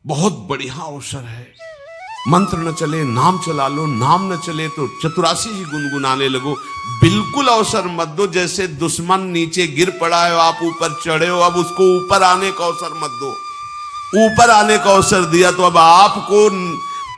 बहुत बढ़िया अवसर है। मंत्र न चले नाम चला लो, नाम न चले तो चतुरासी जी गुनगुनाने लगो। बिल्कुल अवसर मत दो, जैसे दुश्मन नीचे गिर पड़ा है, आप ऊपर चढ़े हो, अब उसको ऊपर आने का अवसर मत दो। ऊपर आने का अवसर दिया तो अब आपको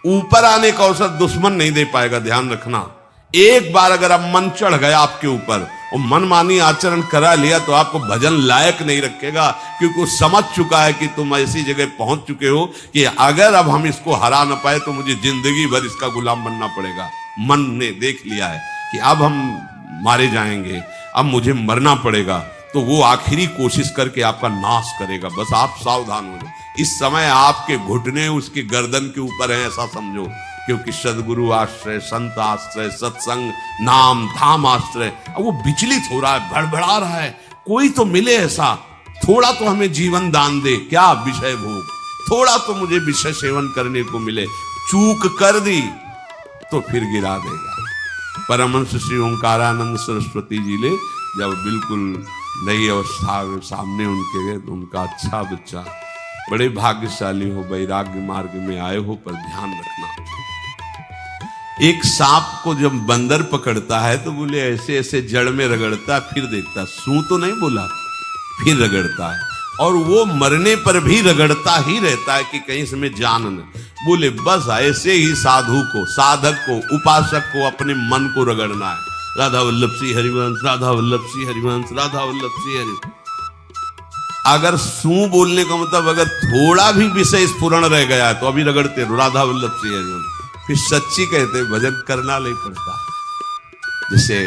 ऊपर आने का अवसर दुश्मन नहीं दे पाएगा। ध्यान रखना, एक बार अगर अब मन चढ़ गया आपके ऊपर और मनमानी आचरण करा लिया तो आपको भजन लायक नहीं रखेगा, क्योंकि वो समझ चुका है कि तुम ऐसी जगह पहुंच चुके हो कि अगर अब हम इसको हरा ना पाए तो मुझे जिंदगी भर इसका गुलाम बनना पड़ेगा। मन ने देख लिया है कि अब हम मारे जाएंगे, अब मुझे मरना पड़ेगा, तो वो आखिरी कोशिश करके आपका नाश करेगा। बस आप सावधान हो जाओ। इस समय आपके घुटने उसके गर्दन के ऊपर हैं, ऐसा समझो, क्योंकि सदगुरु आश्रय, संत आश्रय, सत्संग, नाम धाम आश्रय। अब वो विचलित हो रहा है, भड़बड़ा रहा है, कोई तो मिले ऐसा, थोड़ा तो हमें जीवन दान दे, क्या विषय भोग, थोड़ा तो मुझे विषय सेवन करने को मिले। चूक कर दी तो फिर गिरा देगा। परमहंस श्री ओंकारानंद सरस्वती जी ले जब बिल्कुल नई अवस्था में सामने उनके गए तो उनका अच्छा बच्चा, बड़े भाग्यशाली हो, वैराग्य मार्ग में आए हो, पर ध्यान रखना, एक सांप को जब बंदर पकड़ता है तो बोले ऐसे ऐसे जड़ में रगड़ता है, फिर देखता, सू तो नहीं बोला, फिर रगड़ता है, और वो मरने पर भी रगड़ता ही रहता है कि कहीं इसमें जान न। बोले बस ऐसे ही साधु को, साधक को, उपासक को अपने मन को रगड़ना है। राधा वल्लभ श्री हरिवंश, राधा वल्लभ श्री हरिवंश, राधा वल्लभ श्री हरिवंश। अगर सू बोलने का मतलब अगर थोड़ा भी विषय स्फुरण रह गया है तो अभी रगड़ते रहो, राधा वल्लभ श्री हरिवंश। फिर सच्ची कहते भजन करना नहीं पड़ता। जैसे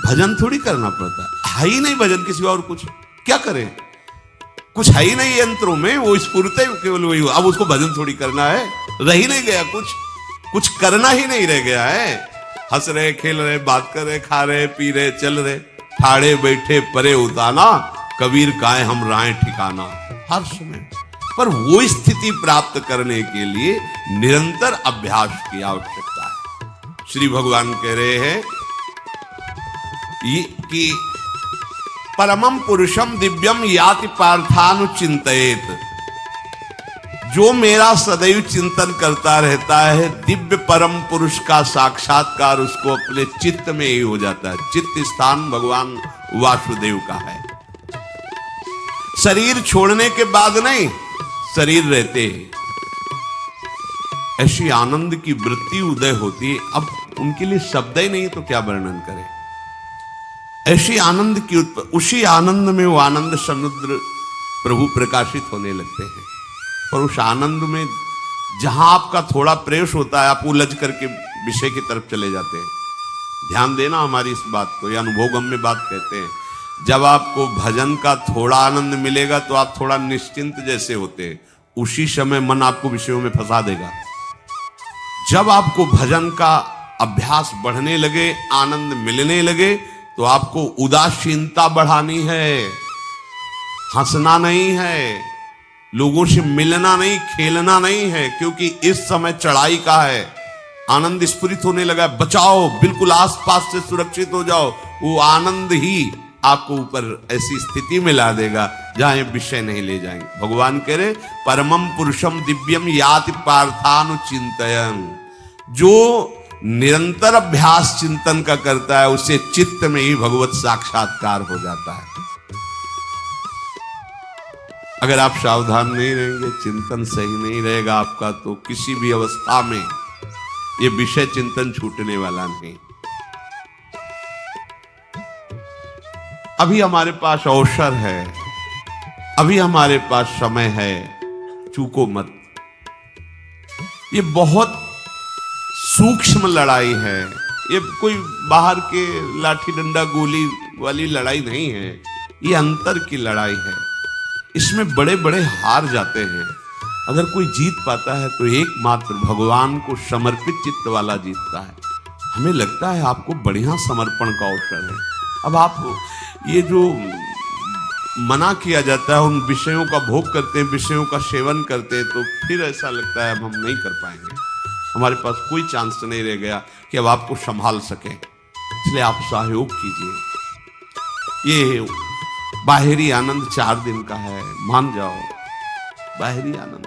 भजन थोड़ी करना पड़ता है ही नहीं, भजन किसी और कुछ क्या करें, कुछ है ही नहीं यंत्रों में, वो स्फूर्ते केवल वही। अब उसको भजन थोड़ी करना है, रह ही नहीं गया, कुछ करना ही नहीं रह गया है। हंस रहे, खेल रहे, बात कर रहे, खा रहे, पी रहे, चल रहे, ठाड़े बैठे परे उताना, कबीर काहे हम राय ठिकाना। हर समय पर वो स्थिति प्राप्त करने के लिए निरंतर अभ्यास की आवश्यकता है। श्री भगवान कह रहे हैं कि परमम पुरुषम दिव्यम याति पार्थानुचिंतयेत, जो मेरा सदैव चिंतन करता रहता है, दिव्य परम पुरुष का साक्षात्कार उसको अपने चित्त में ही हो जाता है। चित्त स्थान भगवान वासुदेव का है। शरीर छोड़ने के बाद नहीं, शरीर रहते ऐसी आनंद की वृत्ति उदय होती है। अब उनके लिए शब्द ही नहीं तो क्या वर्णन करें। ऐसी आनंद की उसी आनंद में वो आनंद समुद्र प्रभु प्रकाशित होने लगते हैं। पर उस आनंद में जहां आपका थोड़ा प्रवेश होता है, आप उलझ करके विषय की तरफ चले जाते हैं। ध्यान देना हमारी इस बात को, यह अनुभवगम्य बात कहते हैं। जब आपको भजन का थोड़ा आनंद मिलेगा तो आप थोड़ा निश्चिंत जैसे होते हैं, उसी समय मन आपको विषयों में फंसा देगा। जब आपको भजन का अभ्यास बढ़ने लगे, आनंद मिलने लगे, तो आपको उदासीनता बढ़ानी है, हंसना नहीं है, लोगों से मिलना नहीं, खेलना नहीं है, क्योंकि इस समय चढ़ाई का है। आनंद स्फुरित होने लगा, बचाओ, बिल्कुल आसपास से सुरक्षित हो जाओ। वो आनंद ही आपको ऊपर ऐसी स्थिति में ला देगा जहां ये विषय नहीं ले जाएंगे। भगवान कह रहे परमम पुरुषम दिव्यम याति पार्थानुचिंतयन्, जो निरंतर अभ्यास चिंतन का करता है उससे चित्त में ही भगवत साक्षात्कार हो जाता है। अगर आप सावधान नहीं रहेंगे, चिंतन सही नहीं रहेगा आपका, तो किसी भी अवस्था में ये विषय चिंतन छूटने वाला नहीं। अभी हमारे पास अवसर है, अभी हमारे पास समय है, चूको मत। ये बहुत सूक्ष्म लड़ाई है, ये कोई बाहर के लाठी डंडा गोली वाली लड़ाई नहीं है, ये अंतर की लड़ाई है। इसमें बड़े बड़े हार जाते हैं। अगर कोई जीत पाता है तो एकमात्र भगवान को समर्पित चित्त वाला जीतता है। हमें लगता है आपको बढ़िया समर्पण का अवसर है। अब आप ये जो मना किया जाता है, उन विषयों का भोग करते हैं, विषयों का सेवन करते हैं, तो फिर ऐसा लगता है अब हम नहीं कर पाएंगे, हमारे पास कोई चांस नहीं रह गया कि अब आपको संभाल सके। इसलिए आप सहयोग कीजिए। ये बाहरी आनंद 4 दिन का है, मान जाओ, बाहरी आनंद।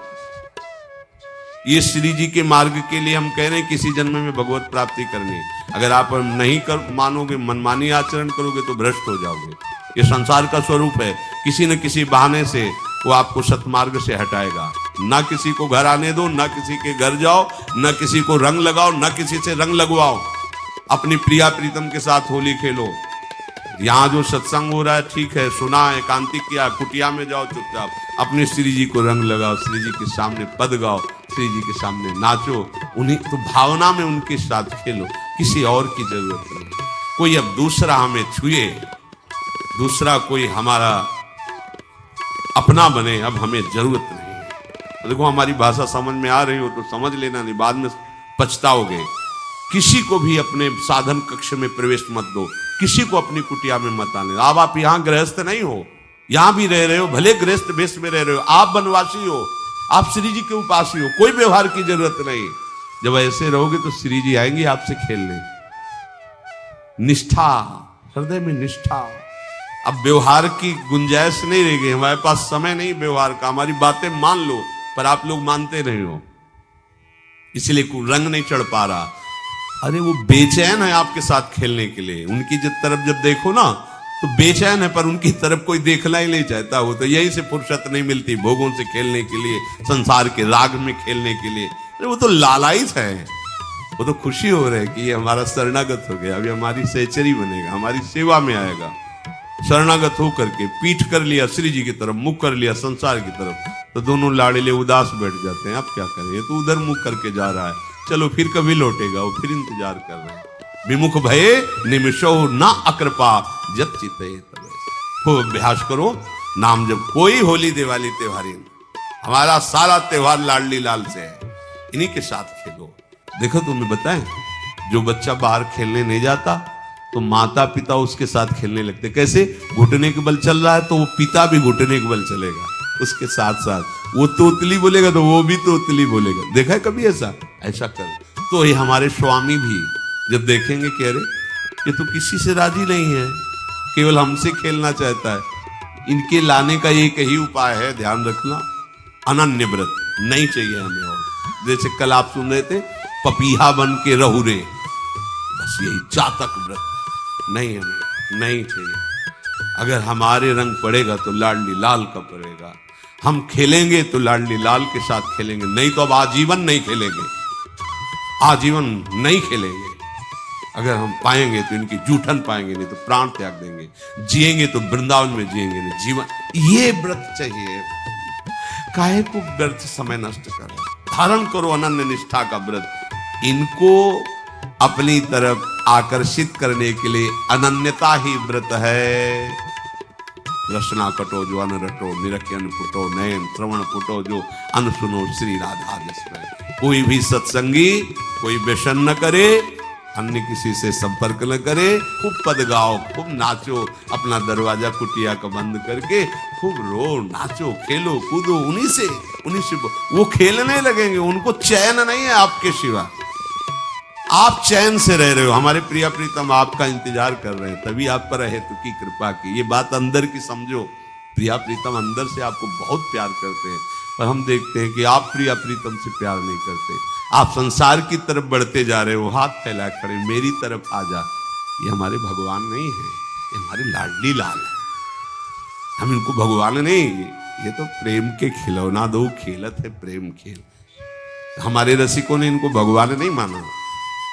ये श्री जी के मार्ग के लिए हम कह रहे हैं किसी जन्म में भगवत प्राप्ति करनी। अगर आप नहीं कर मानोगे, मनमानी आचरण करोगे तो भ्रष्ट हो जाओगे। ये संसार का स्वरूप है, किसी न किसी बहाने से वो आपको सतमार्ग से हटाएगा। ना किसी को घर आने दो, ना किसी के घर जाओ, ना किसी को रंग लगाओ, ना किसी से रंग लगवाओ। अपनी प्रिया प्रीतम के साथ होली खेलो। यहाँ जो सत्संग हो रहा है ठीक है, सुना, एकांतिक किया, कुटिया में जाओ चुपचाप, अपने श्री जी को रंग लगाओ, श्री जी के सामने पद गाओ, श्री जी के सामने नाचो, उन्हीं तो भावना में उनके साथ खेलो, किसी और की जरूरत नहीं। कोई अब दूसरा हमें छुए, दूसरा कोई हमारा अपना बने, अब हमें जरूरत नहीं। देखो हमारी भाषा समझ में आ रही हो तो समझ लेना, नहीं बाद में पछताओगे। किसी को भी अपने साधन कक्ष में प्रवेश मत दो, किसी को अपनी कुटिया में मत आने। अब आप यहाँ गृहस्थ नहीं हो, यहाँ भी रह रहे हो, भले गृहस्थ वेश में रह रहे हो, आप वनवासी हो, आप श्री जी के उपासी हो, कोई व्यवहार की जरूरत नहीं। जब ऐसे रहोगे तो श्री जी आएंगे आपसे खेलने। निष्ठा, हृदय में निष्ठा। अब व्यवहार की गुंजाइश नहीं रह गई, हमारे पास समय नहीं व्यवहार का। हमारी बातें मान लो पर आप लोग मानते नहीं हो, इसलिए रंग नहीं चढ़ पा रहा। अरे वो बेचैन है आपके साथ खेलने के लिए, उनकी तरफ जब देखो ना तो बेचैन है, पर उनकी तरफ कोई देखना ही नहीं चाहता। वो तो यहीं से फुर्सत नहीं मिलती भोगों से खेलने के लिए, संसार के राग में खेलने के लिए। अरे वो तो लालायित है, वो तो खुशी हो रहे कि ये हमारा शरणागत हो गया, अभी हमारी सहचरी बनेगा, हमारी सेवा में आएगा। शरणागत होकर के पीठ कर लिया श्री जी की तरफ, मुख कर लिया संसार की तरफ, तो दोनों लाड़िले उदास बैठ जाते हैं। अब क्या करें, ये तो उधर मुख करके जा रहा है, चलो फिर कभी लौटेगा, वो फिर इंतजार कर रहे हैं। विमुख भये निमिषो न अकृपा जब चिते तब। खूब अभ्यास करो नाम जब। कोई होली दिवाली त्योहारी, हमारा सारा त्योहार लाडली लाल से है, इन्हीं के साथ खेलो। देखो तुम्हें बताएं, जो बच्चा बाहर खेलने नहीं जाता तो माता पिता उसके साथ खेलने लगते। कैसे? घुटने के बल चल रहा है तो वो पिता भी घुटने के बल चलेगा उसके साथ साथ। वो तोतली बोलेगा तो वो भी तोतली बोलेगा। देखा है कभी ऐसा? ऐसा कर। तो ये हमारे स्वामी भी जब देखेंगे कह रहे ये तो किसी से राजी नहीं है, केवल हमसे खेलना चाहता है, इनके लाने का एक ही उपाय है, ध्यान रखना, अनन्य व्रत नहीं चाहिए हमें। और जैसे कल आप सुन रहे थे, पपीहा बन के रहू रे, बस यही चातक व्रत नहीं, हमें नहीं चाहिए। अगर हमारे रंग पड़ेगा तो लाडली लाल का पड़ेगा, हम खेलेंगे तो लाडली लाल के साथ खेलेंगे, नहीं तो अब आजीवन नहीं खेलेंगे, आजीवन नहीं खेलेंगे। अगर हम पाएंगे तो इनकी जूठन पाएंगे, नहीं तो प्राण त्याग देंगे। जिएंगे तो वृंदावन में जिएंगे, नहीं जीवन। ये व्रत चाहिए। काहे को व्यर्थ समय नष्ट करो, धारण करो अनन्य निष्ठा का व्रत। इनको अपनी तरफ आकर्षित करने के लिए अनन्यता ही व्रत है। रसना कटो जो अन रटो, निरखियन पुटो, नयन श्रवण पुटो जो अन सुनो श्री राधा जसमें। कोई भी सत्संगी कोई व्यसन न करे, अन्य किसी से संपर्क न करे, खूब पद गाओ, खूब नाचो, अपना दरवाजा कुटिया का बंद करके खूब रो, नाचो, खेलो, कूदो, उन्हीं से वो खेलने लगेंगे। उनको चैन नहीं है आपके सिवा, आप चैन से रह रहे हो। हमारे प्रिया प्रीतम आपका इंतजार कर रहे हैं, तभी आप पर हेतु की कृपा की। ये बात अंदर की समझो, प्रिया प्रीतम अंदर से आपको बहुत प्यार करते हैं, पर हम देखते हैं कि आप प्रिया प्रीतम से प्यार नहीं करते। आप संसार की तरफ बढ़ते जा रहे हो, हाथ फैला खड़े, मेरी तरफ आ जा। ये हमारे भगवान नहीं है, ये हमारे लाडली लाल है। हम इनको भगवान नहीं, ये तो प्रेम के खिलौना दो खेलत है प्रेम खेल। हमारे रसिकों ने इनको भगवान नहीं माना।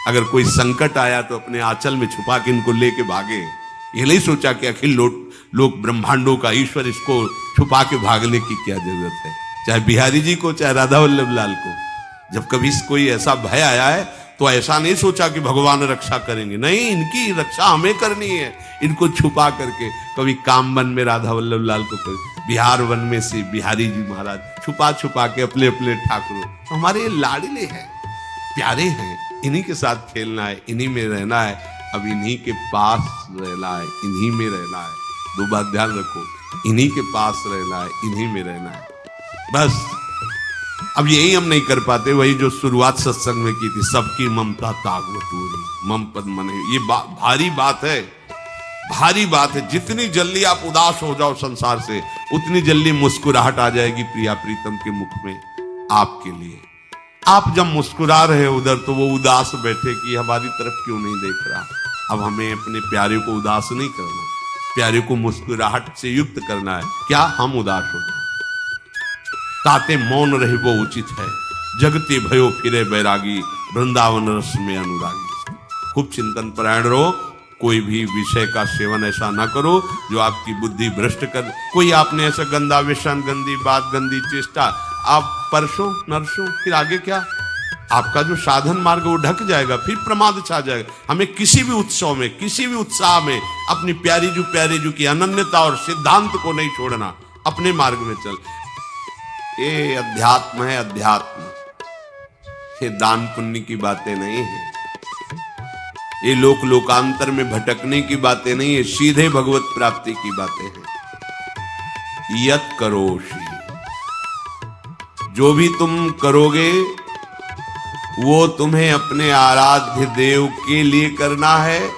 अगर कोई संकट आया तो अपने आंचल में छुपा के इनको लेके भागे। ये नहीं सोचा कि अखिल लोक ब्रह्मांडों का ईश्वर इसको छुपा के भागने की क्या जरूरत है। चाहे बिहारी जी को, चाहे राधा वल्लभ लाल को, जब कभी कोई ऐसा भय आया है तो ऐसा नहीं सोचा कि भगवान रक्षा करेंगे, नहीं, इनकी रक्षा हमें करनी है। इनको छुपा करके, कभी कामवन में राधा वल्लभ लाल को, कभी बिहार वन में से बिहारी जी महाराज छुपा छुपा के अपने अपने ठाकुरों। तो हमारे लाडले हैं, प्यारे हैं, इन्हीं के साथ खेलना है, इन्हीं में रहना है। अब इन्हीं के पास रहना है, इन्हीं में रहना है। दो बात ध्यान रखो, इन्हीं के पास रहना है, इन्हीं में रहना है, बस। अब यही हम नहीं कर पाते, वही जो शुरुआत सत्संग में की थी, सबकी ममता तागवतूरी मम पद मने। ये भारी बात है, भारी बात है। जितनी जल्दी आप उदास हो जाओ संसार से, उतनी जल्दी मुस्कुराहट आ जाएगी प्रिया प्रीतम के मुख में आपके लिए। आप जब मुस्कुरा रहे उधर तो वो उदास बैठे कि हमारी तरफ क्यों नहीं देख रहा। अब हमें अपने प्यारे को उदास नहीं करना, प्यारे को मुस्कुराहट से युक्त करना है। क्या हम उदास हो जाए, ताते मौन रहे वो उचित है। जगते भयो फिरे बैरागी, वृंदावन रस में अनुरागी। खूब चिंतन परायण रहो, कोई भी विषय का सेवन ऐसा ना करो जो आपकी बुद्धि भ्रष्ट कर। कोई आपने ऐसा गंदा व्यसन, गंदी बात, गंदी चेष्टा आप परसों नरसों, फिर आगे क्या, आपका जो साधन मार्ग वो ढक जाएगा, फिर प्रमाद छा जाएगा। हमें किसी भी उत्सव में, किसी भी उत्साह में अपनी प्यारी जू की अनन्यता और सिद्धांत को नहीं छोड़ना, अपने मार्ग में चल। ये अध्यात्म है, अध्यात्म। ये दान पुण्य की बातें नहीं है, ये लोक लोकांतर में भटकने की बातें नहीं है, सीधे भगवत प्राप्ति की बातें हैं। यत करोषि, जो भी तुम करोगे वो तुम्हें अपने आराध्य देव के लिए करना है,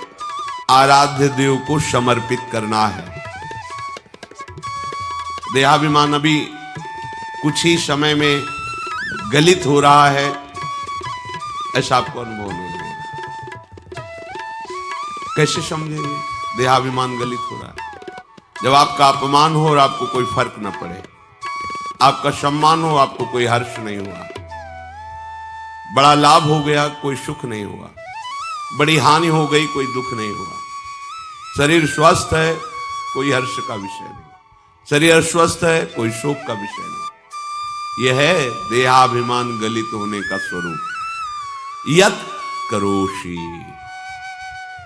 आराध्य देव को समर्पित करना है। देहाभिमान अभी कुछ ही समय में गलित हो रहा है, ऐसा आपको अनुभव नहीं होगा। कैसे समझेंगे देहाभिमान गलित हो रहा है? जब आपका अपमान हो और आपको कोई फर्क न पड़े, आपका सम्मान हो, आपको कोई हर्ष नहीं हुआ, बड़ा लाभ हो गया कोई सुख नहीं हुआ, बड़ी हानि हो गई कोई दुख नहीं हुआ, शरीर स्वस्थ है कोई हर्ष का विषय नहीं, शरीर अस्वस्थ है कोई शोक का विषय नहीं। यह है देहाभिमान गलित होने का स्वरूप। यत करोषि,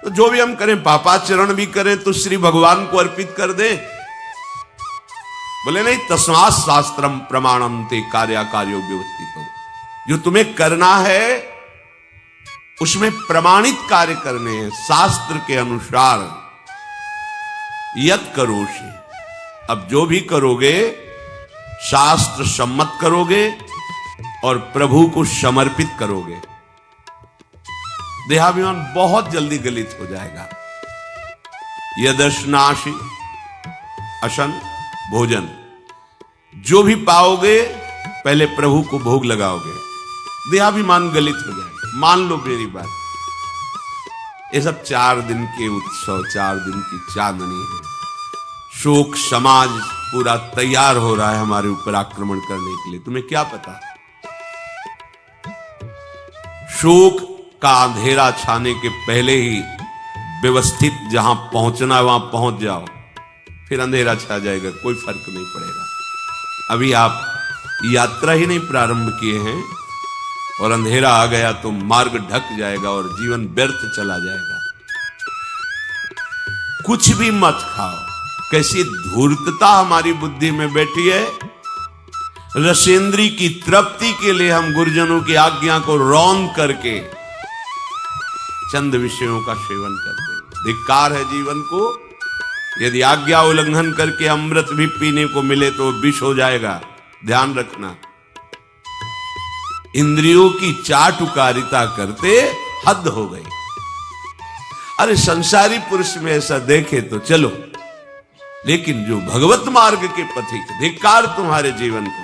तो जो भी हम करें, पापाचरण भी करें तो श्री भगवान को अर्पित कर दे। बोले नहीं, तस्मात् शास्त्रम प्रमाणम ते कार्याकार्यो व्यवस्थितो। जो तुम्हें करना है उसमें प्रमाणित कार्य करने हैं, शास्त्र के अनुसार। यत करोषि, अब जो भी करोगे शास्त्र सम्मत करोगे और प्रभु को समर्पित करोगे। देहाभिमान बहुत जल्दी गलित हो जाएगा। यदश्नासि अशन भोजन, जो भी पाओगे पहले प्रभु को भोग लगाओगे, देहाभिमान गलित हो जाएगा। मान लो मेरी बात, ये सब 4 दिन के उत्सव, 4 दिन की चांदनी है। शोक समाज पूरा तैयार हो रहा है हमारे ऊपर आक्रमण करने के लिए। तुम्हें क्या पता, शोक का अंधेरा छाने के पहले ही व्यवस्थित जहां पहुंचना है वहां पहुंच जाओ, फिर अंधेरा छा जाएगा, कोई फर्क नहीं पड़ेगा। अभी आप यात्रा ही नहीं प्रारंभ किए हैं और अंधेरा आ गया तो मार्ग ढक जाएगा और जीवन व्यर्थ चला जाएगा। कुछ भी मत खाओ। कैसी धूर्तता हमारी बुद्धि में बैठी है। रसेंद्री की तृप्ति के लिए हम गुरुजनों की आज्ञा को रौंद करके चंद विषयों का सेवन करते हैं। धिक्कार है जीवन को। यदि आज्ञा उल्लंघन करके अमृत भी पीने को मिले तो विष हो जाएगा, ध्यान रखना। इंद्रियों की चाटुकारिता करते हद हो गई। अरे संसारी पुरुष में ऐसा देखे तो चलो, लेकिन जो भगवत मार्ग के पथिक, धिक्कार तुम्हारे जीवन को।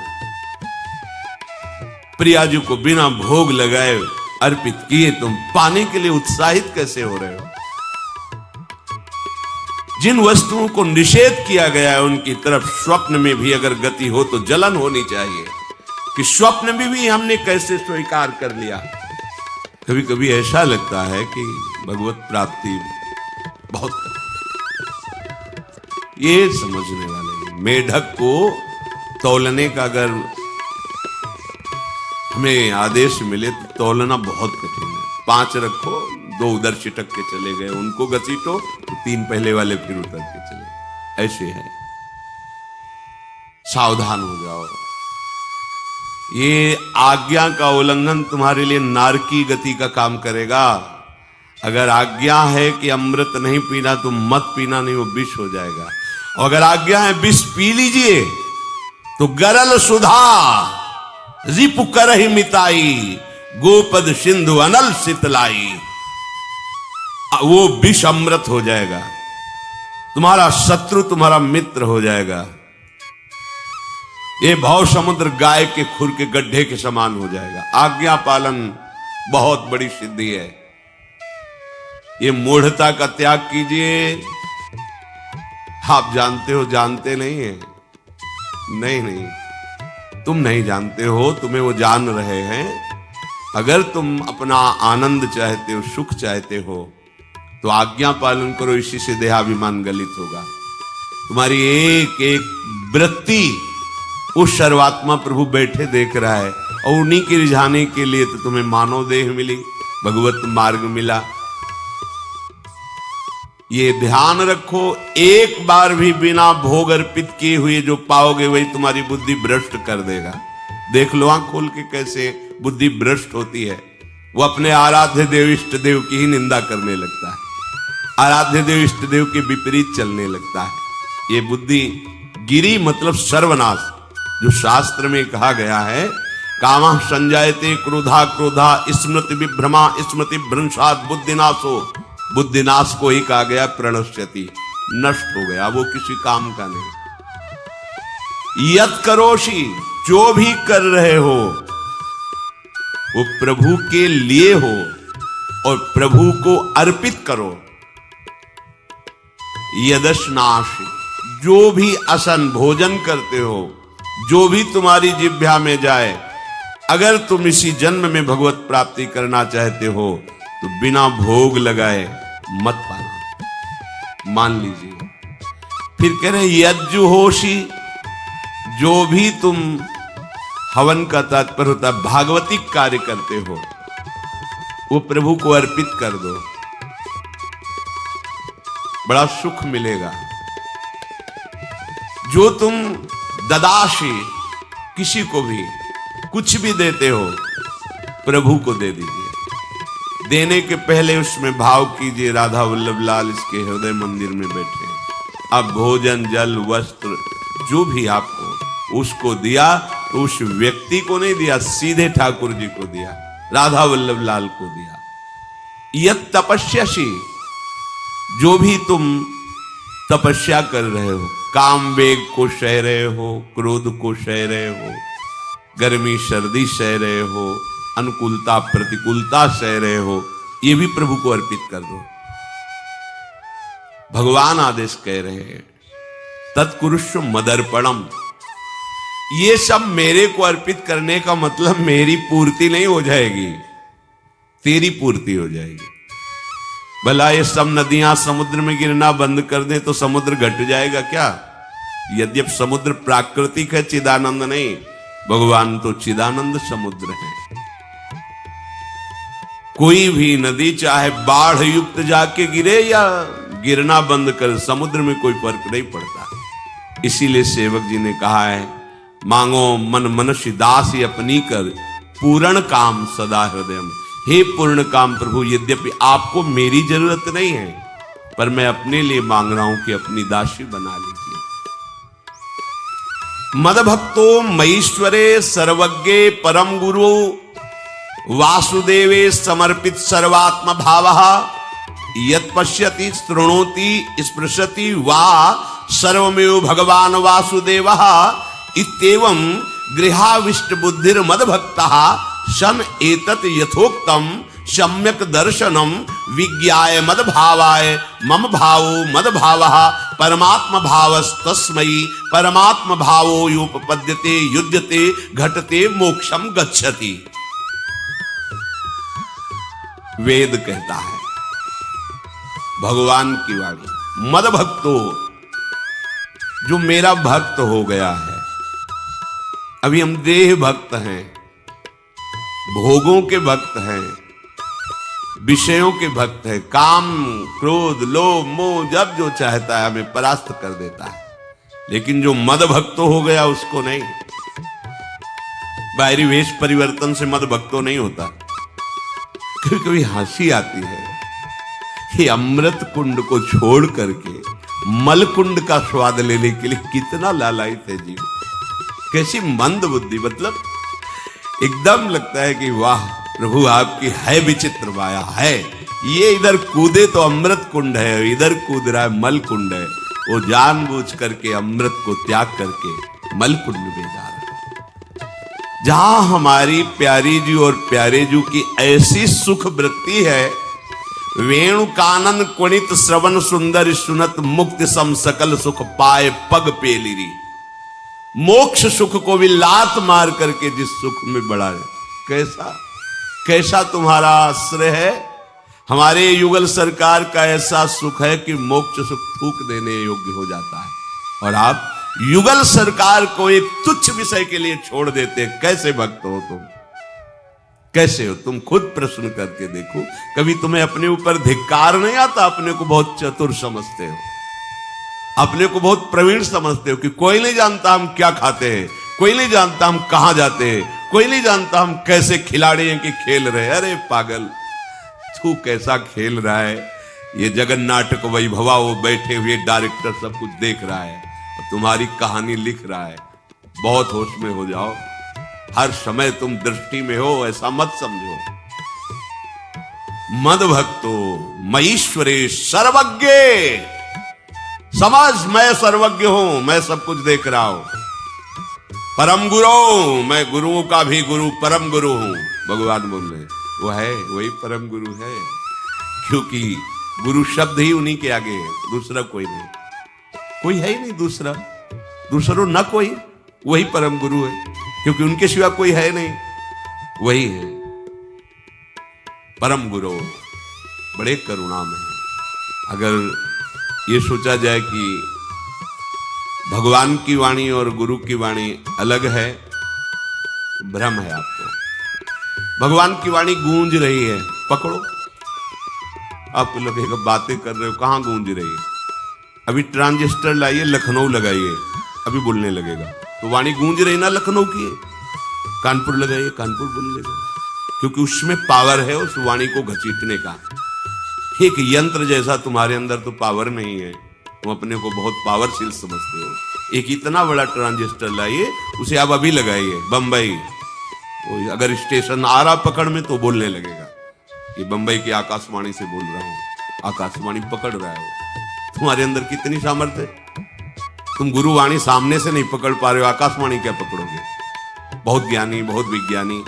प्रियाजू को बिना भोग लगाए अर्पित किए तुम पाने के लिए उत्साहित कैसे हो रहे हो? जिन वस्तुओं को निषेध किया गया है उनकी तरफ स्वप्न में भी अगर गति हो तो जलन होनी चाहिए कि स्वप्न में भी हमने कैसे स्वीकार कर लिया। कभी कभी ऐसा लगता है कि भगवत प्राप्ति बहुत कठिन, ये समझने वाले मेढक को तौलने का अगर हमें आदेश मिले तो तौलना बहुत कठिन है। 5 रखो, 2 उधर छिटक के चले गए, उनको घसीटो तो 3 पहले वाले फिर उतर के चले। ऐसे है, सावधान हो जाओ। ये आज्ञा का उल्लंघन तुम्हारे लिए नारकी गति का काम करेगा। अगर आज्ञा है कि अमृत नहीं पीना तो मत पीना, नहीं वो विष हो जाएगा। और अगर आज्ञा है विष पी लीजिए तो गरल सुधा रिपु करहि मिताई, गोपद सिंधु अनल शीतलाई। वो विष अमृत हो जाएगा, तुम्हारा शत्रु तुम्हारा मित्र हो जाएगा। ये भव समुद्र गाय के खुर के गड्ढे के समान हो जाएगा। आज्ञा पालन बहुत बड़ी सिद्धि है। ये मूढ़ता का त्याग कीजिए। आप जानते हो, जानते नहीं है। नहीं, तुम नहीं जानते हो, तुम्हें वो जान रहे हैं। अगर तुम अपना आनंद चाहते हो, सुख चाहते हो, तो आज्ञा पालन करो। इसी से देहाभिमान गलित होगा। तुम्हारी एक एक वृत्ति उस सर्वात्मा प्रभु बैठे देख रहा है, और उन्हीं के रिझाने के लिए तो तुम्हें मानव देह मिली, भगवत मार्ग मिला। ये ध्यान रखो, एक बार भी बिना भोग अर्पित किए हुए जो पाओगे वही तुम्हारी बुद्धि भ्रष्ट कर देगा। देख लो आंख खोल के कैसे बुद्धि भ्रष्ट होती है। वो अपने आराध्य देव इष्ट देव की ही निंदा करने लगता है, आराध्य देव इष्ट देव के विपरीत चलने लगता है। ये बुद्धि गिरी मतलब सर्वनाश। जो शास्त्र में कहा गया है, कामः संजायते क्रोधा क्रोधा स्मृति विभ्रमा स्मृति भ्रंशात् बुद्धिनाशो। बुद्धिनाश को ही कहा गया प्रणश्यति, नष्ट हो गया, वो किसी काम का नहीं। यत करोषि, जो भी कर रहे हो वो प्रभु के लिए हो और प्रभु को अर्पित करो। यदश्नासि, जो भी असन भोजन करते हो, जो भी तुम्हारी जिह्वा में जाए, अगर तुम इसी जन्म में भगवत प्राप्ति करना चाहते हो तो बिना भोग लगाए मत पाना, मान लीजिए। फिर कह रहे यज्जुहोषि, जो भी तुम हवन का तात्पर्य होता है भागवतिक कार्य करते हो, वो प्रभु को अर्पित कर दो, बड़ा सुख मिलेगा। जो तुम ददाशी, किसी को भी कुछ भी देते हो, प्रभु को दे दीजिए। देने के पहले उसमें भाव कीजिए, राधा वल्लभ लाल इसके हृदय मंदिर में बैठे। अब भोजन जल वस्त्र जो भी आपको उसको दिया, तो उस व्यक्ति को नहीं दिया, सीधे ठाकुर जी को दिया, राधा वल्लभ लाल को दिया। यत् तपस्यासी, जो भी तुम तपस्या कर रहे हो, काम वेग को सह रहे हो, क्रोध को सह रहे हो, गर्मी सर्दी सह रहे हो, अनुकूलता प्रतिकूलता सह रहे हो, ये भी प्रभु को अर्पित कर दो। भगवान आदेश कह रहे हैं तत्कुरुष्व मदर्पणम। ये सब मेरे को अर्पित करने का मतलब मेरी पूर्ति नहीं हो जाएगी, तेरी पूर्ति हो जाएगी। भला ये सब नदियां समुद्र में गिरना बंद कर दें तो समुद्र घट जाएगा क्या? यद्यप समुद्र प्राकृतिक है, चिदानंद नहीं। भगवान तो चिदानंद समुद्र है। कोई भी नदी चाहे बाढ़ युक्त जाके गिरे या गिरना बंद कर, समुद्र में कोई फर्क नहीं पड़ता। इसीलिए सेवक जी ने कहा है, मांगो मन मनुष्य दासी अपनी कर, पूर्ण काम सदा हृदय। हे पूर्ण काम प्रभु, यद्यपि आपको मेरी जरूरत नहीं है, पर मैं अपने लिए मांग रहा हूं कि अपनी दासी बना लीजिए। मद भक्तो मईश्वरे सर्वज्ञे परम गुरु वासुदेवे समर्पित सर्वात्म भावः यत् पश्यति शृणोति स्पृशति वा सर्वमेव भगवान वासुदेवः इत्येवं गृहाविष्ट बुद्धिर मद भक्तः सन एतत् यथोक्तम सम्यक दर्शनम विज्ञाय मद भावाय मम भावो मद भावः परमात्म भावस्तस्मै परमात्म भावो योपपद्यते युज्यते घटते मोक्षम गच्छति। वेद कहता है, भगवान की वाणी, मद भक्तो, जो मेरा भक्त हो गया है। अभी हम देह भक्त हैं, भोगों के भक्त हैं, विषयों के भक्त हैं। काम क्रोध लोभ मोह जब जो चाहता है हमें परास्त कर देता है। लेकिन जो मद भक्त हो गया उसको नहीं। बाहरी वेश परिवर्तन से मद भक्तो नहीं होता। कभी कभी हंसी आती है कि अमृत कुंड को छोड़ करके मल कुंड का स्वाद लेने के लिए कितना लालायित है जीव। कैसी मंद बुद्धि, मतलब एकदम लगता है कि वाह प्रभु आपकी है विचित्र माया है। ये इधर कूदे तो अमृत कुंड है, इधर कूद रहा है मल कुंड है। वो जानबूझ करके अमृत को त्याग करके मल कुंड में जा रहा है। जहां हमारी प्यारी जी और प्यारे जी की ऐसी सुख वृत्ति है, वेणु कानन कुणित श्रवण सुंदर सुनत मुक्ति सम सकल सुख पाए पग पेलिरी। मोक्ष सुख को भी लात मार करके जिस सुख में बढ़ा है, कैसा कैसा तुम्हारा आश्रय है। हमारे युगल सरकार का ऐसा सुख है कि मोक्ष सुख थूक देने योग्य हो जाता है, और आप युगल सरकार को एक तुच्छ विषय के लिए छोड़ देते। कैसे भक्त हो तुम, कैसे हो तुम? खुद प्रश्न करके देखो। कभी तुम्हें अपने ऊपर धिक्कार नहीं आता? अपने को बहुत चतुर समझते हो, अपने को बहुत प्रवीण समझते हो कि कोई नहीं जानता हम क्या खाते हैं, कोई नहीं जानता हम कहां जाते हैं, कोई नहीं जानता हम कैसे खिलाड़ी हैं कि खेल रहे हैं। अरे पागल, तू कैसा खेल रहा है। ये जगन नाटक वैभवा, वो बैठे हुए डायरेक्टर सब कुछ देख रहा है और तुम्हारी कहानी लिख रहा है। बहुत होश में हो जाओ, हर समय तुम दृष्टि में हो, ऐसा मत समझो। मद भक्तो मईश्वरे सर्वज्ञ, समझ मैं सर्वज्ञ हूं, मैं सब कुछ देख रहा हूं। परम गुरु, मैं गुरुओं का भी गुरु, परम गुरु हूं। भगवान बोल रहे वो है, वही परम गुरु है, क्योंकि गुरु शब्द ही उन्हीं के आगे है, दूसरा कोई नहीं, कोई है ही नहीं दूसरा, दूसरो न कोई, वही परम गुरु है, क्योंकि उनके सिवा कोई है नहीं, वही है परम गुरु। बड़े करुणा में अगर ये सोचा जाए कि भगवान की वाणी और गुरु की वाणी अलग है, भ्रम है आपको। भगवान की वाणी गूंज रही है, पकड़ो। आपको लगेगा बातें कर रहे हो, कहां गूंज रही है? अभी ट्रांजिस्टर लाइए, लखनऊ लगाइए, अभी बोलने लगेगा। तो वाणी गूंज रही ना लखनऊ की, कानपुर लगाइए, कानपुर बोल लेगा, क्योंकि उसमें पावर है उस वाणी को घसीटने का। एक यंत्र जैसा तुम्हारे अंदर तो पावर नहीं है, तुम अपने को बहुत पावरफुल समझते हो। एक इतना बड़ा ट्रांजिस्टर लाइए, उसे आप अभी लगाइए बंबई, अगर स्टेशन आ रहा पकड़ में तो बोलने लगेगा कि बंबई की आकाशवाणी से बोल रहा हूं, आकाशवाणी पकड़ रहा है। तुम्हारे अंदर कितनी सामर्थ्य है, तुम गुरुवाणी सामने से नहीं पकड़ पा रहे हो, आकाशवाणी क्या पकड़ोगे? बहुत ज्ञानी, बहुत विज्ञानी,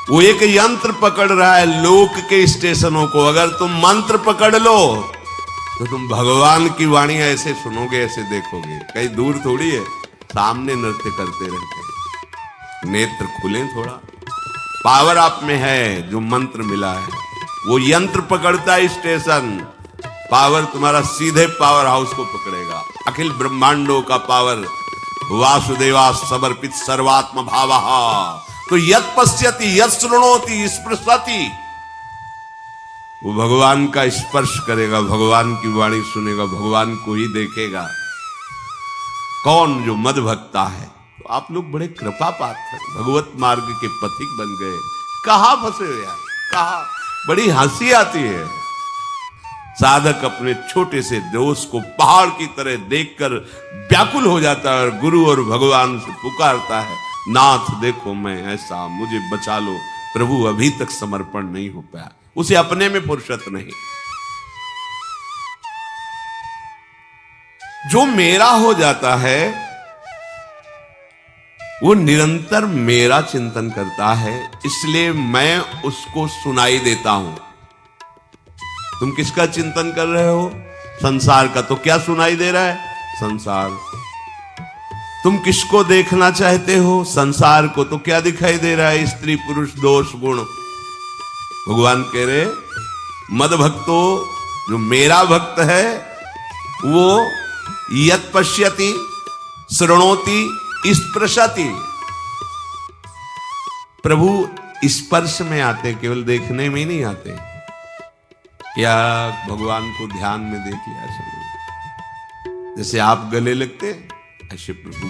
वो एक यंत्र पकड़ रहा है लोक के स्टेशनों को। अगर तुम मंत्र पकड़ लो तो तुम भगवान की वाणी ऐसे सुनोगे, ऐसे देखोगे, कहीं दूर थोड़ी है, सामने नृत्य करते रहते हैं। नेत्र खुले थोड़ा, पावर आप में है, जो मंत्र मिला है वो यंत्र पकड़ता है स्टेशन, पावर तुम्हारा सीधे पावर हाउस को पकड़ेगा। अखिल ब्रह्मांडों का पावर वासुदेवा समर्पित सर्वात्म भावः, तो यत् पश्यति यत् शृणोति स्पृशति, वो भगवान का स्पर्श करेगा, भगवान की वाणी सुनेगा, भगवान को ही देखेगा। कौन? जो मद भक्ता है। तो आप लोग बड़े कृपा पात्र, भगवत मार्ग के पथिक बन गए। कहां फंसे हो यार, कहां? बड़ी हंसी आती है। साधक अपने छोटे से दोष को पहाड़ की तरह देखकर व्याकुल हो जाता है और गुरु और भगवान से पुकारता है, नाथ देखो मैं ऐसा, मुझे बचा लो। प्रभु अभी तक समर्पण नहीं हो पाया, उसे अपने में फुर्सत नहीं। जो मेरा हो जाता है वो निरंतर मेरा चिंतन करता है, इसलिए मैं उसको सुनाई देता हूं। तुम किसका चिंतन कर रहे हो? संसार का। तो क्या सुनाई दे रहा है? संसार। तुम किसको देखना चाहते हो? संसार को। तो क्या दिखाई दे रहा है? स्त्री पुरुष दोष गुण। भगवान कह रहे मद भक्तो, जो मेरा भक्त है वो यत् पश्यति शृणोति स्पृशति। प्रभु स्पर्श में आते, केवल देखने में नहीं आते। क्या भगवान को ध्यान में देख लिया सब? जैसे आप गले लगते ऐसे प्रभु